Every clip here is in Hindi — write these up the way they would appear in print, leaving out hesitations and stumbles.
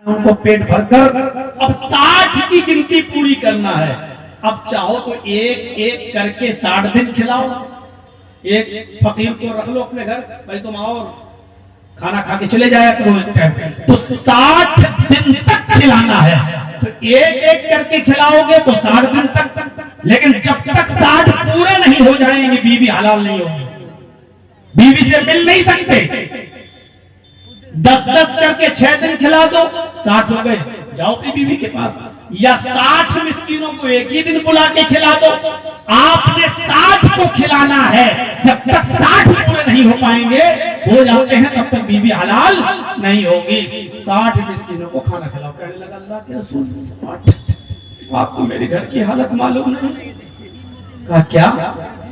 उनको पेट भरकर अब 60 की गिनती पूरी करना है। अब चाहो तो एक एक करके 60 दिन खिलाओ। एक फकीर को रख लो अपने घर, भाई तुम आओ खाना खा के चले जाया करो एक टाइम, तो 60 दिन तक खिलाना है। तो एक एक करके खिलाओगे तो 60 दिन तक, लेकिन जब तक 60 पूरे नहीं हो जाएंगे बीवी हलाल नहीं होगी, बीवी से मिल नहीं सकते। 10-10 करके 6 दिन खिला दो, 60 हो गए, जाओ अपनी बीवी के पास। या 60 मिस्कीनों को एक ही दिन बुला के खिला दो। आपने 60 को खिलाना है, जब तक 60 पूरे नहीं हो पाएंगे, हो जाते हैं, तब तक बीवी हलाल नहीं होगी। 60 मिस्कीनों को खाना खिलाओ। कहने लगा अल्लाह के रसूल 60, आपको मेरे घर की हालत मालूम नहीं? कहा क्या?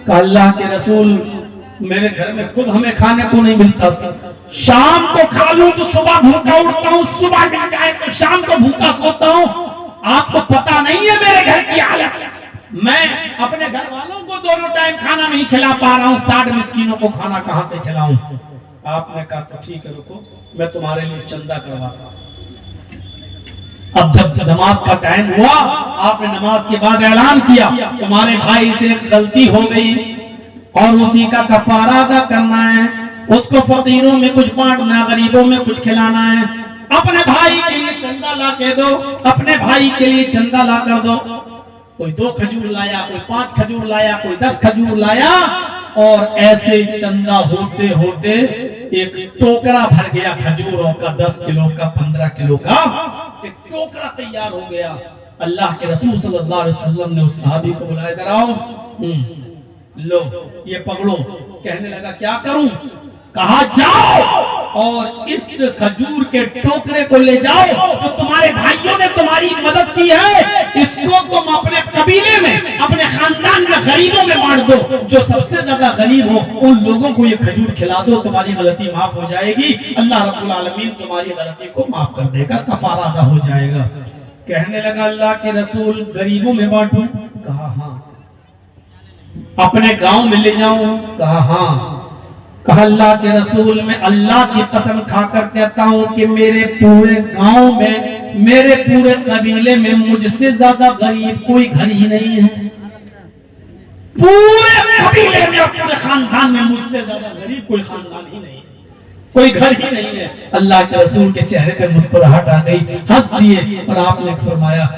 कहा अल्लाह के रसूल मेरे घर में खुद हमें खाने को नहीं मिलता, शाम को खा लूं तो सुबह भूखा उठता हूं, सुबह मिल जाए तो शाम को भूखा सोता हूं। आपको पता नहीं है मेरे घर की हालत, मैं अपने घर वालों को दोनों टाइम खाना नहीं खिला पा रहा हूं, 60 मिस्कीनों को खाना कहां से खिलाऊं? आपने कहा तो ठीक है, रुको मैं तुम्हारे लिए चंदा करवाता हूं। अब जब नमाज का टाइम हुआ, आपने नमाज के बाद ऐलान किया तुम्हारे भाई से गलती हो गई और उसी का कफारा अदा करना है, उसको फकीरों में कुछ बांटना, गरीबों में कुछ खिलाना है। अपने भाई के लिए चंदा ला के दो, अपने भाई के लिए चंदा ला कर दो। कोई 2 खजूर लाया, कोई 5 खजूर लाया, कोई 10 खजूर लाया, और ऐसे चंदा होते होते एक टोकरा भर गया खजूरों का, 10 किलो का, 15 किलो का एक टोकरा तैयार हो गया। अल्लाह के रसूल सल्लल्लाहु अलैहि वसल्लम ने उस सहाबी को बुलाया, इधर आओ, लो ये पकड़ो। कहने लगा क्या करूं? कहा जाओ और इस खजूर के टोकरे को ले जाओ, तो तुम्हारे भाइयों ने तुम्हारी मदद की है, इसको तुम अपने कबीले में, अपने खानदान में गरीबों में बांट दो। जो सबसे ज्यादा गरीब हो उन लोगों को ये खजूर खिला दो, तुम्हारी गलती माफ हो जाएगी, अल्लाह रब्बुल आलमीन तुम्हारी गलती को माफ कर देगा, कफारा अदा हो जाएगा। कहने लगा अल्लाह के रसूल गरीबों में बांटूं? कहा हाँ। अपने गांव में ले जाऊं? कहा हाँ। कहा अल्लाह के रसूल मैं अल्लाह की कसम खाकर कहता हूं कि मेरे पूरे गांव में, मेरे पूरे कबीले में मुझसे ज्यादा गरीब कोई घर ही नहीं है। पूरे कबीले में, पूरे खानदान में मुझसे ज्यादा गरीब कोई खानदान ही नहीं है, कोई घर ही नहीं है। अल्लाह के रसूल के चेहरे पर मुस्कुराहट आ गई, हंस दिए और आपने फरमाया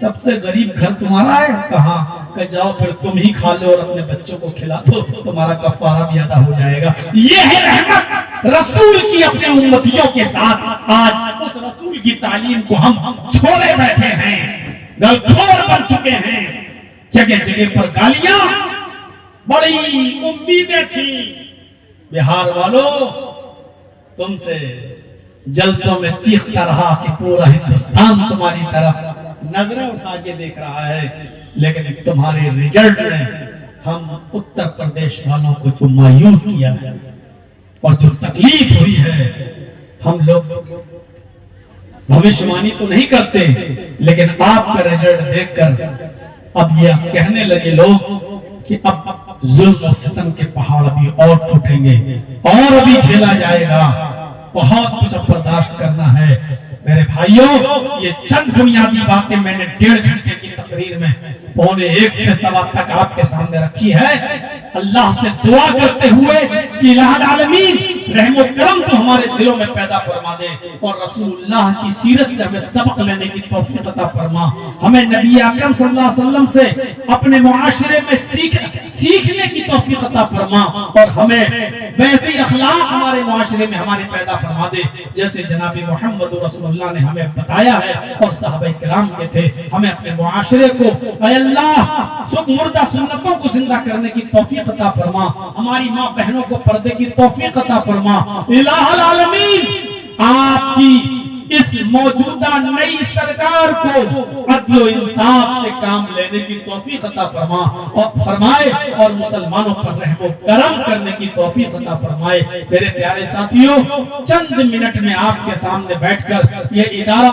सबसे गरीब घर तुम्हारा है? कहा कि जाओ फिर तुम ही खा लो और अपने बच्चों को खिला दो, तुम्हारा कफारा भी अदा हो जाएगा। ये है रहमत रसूल की अपने उम्मतियों के साथ। आज उस रसूल की तालीम को हम छोड़े बैठे हैं, गलखोर बन चुके हैं। जगह जगह पर गालियां, बड़ी उम्मीदें थी। बिहार वालों तुमसे जलसों में चीखता रहा कि पूरा हिंदुस्तान तुम्हारी तरफ नजरें उठा के देख रहा है, लेकिन तुम्हारे रिजल्ट ने हम उत्तर प्रदेश वालों को जो मायूस किया है और जो तकलीफ हुई है, हम लोग भविष्यवाणी तो नहीं करते, लेकिन आपका रिजल्ट देखकर अब ये कहने लगे लोग कि अब जुल्म और सितम के पहाड़ अभी और टूटेंगे और अभी झेला जाएगा, बहुत कुछ बर्दाश्त करना है। मेरे भाइयों, ये चंद बुनियादी बातें मैंने 1.5 घंटे की तकरीर में 1:45 से 1:15 तक आपके सामने रखी है। अल्लाह से दुआ करते हुए कि इलाहुल आलमीन रहमो करम तो हमारे दिलों में पैदा फरमा दे और रसूलुल्लाह की सीरत से हमें सबक लेने की तौफीक अता फरमा। हमें नबी अकरम सल्लल्लाहु अलैहि वसल्लम से अपने मुआशरे में सीखने की तौफीक अता फरमा और हमें वैसे अखलाक हमारे मुआशरे में हमारे पैदा फरमा दे जैसे जनाबी मोहम्मद रसूलुल्लाह ने हमें बताया है और सहाबा किराम के थे। हमें अपने मुआशरे को अल्लाह मुर्दा सुन्नतों को जिंदा करने की तौफीक अता फरमा, हमारी माँ बहनों को पर्दे की तौफीक अता फरमा। इलाहुल आलमीन आपकी इस मौजूदा नई सरकार को अदल और इंसाफ से काम लेने की तौफीक अता फरमा और फरमाए और मुसलमानों पर रहमो करम करने की तौफीक अता फरमाए। मेरे प्यारे साथियों, चंद मिनट में आपके सामने बैठकर ये इदारा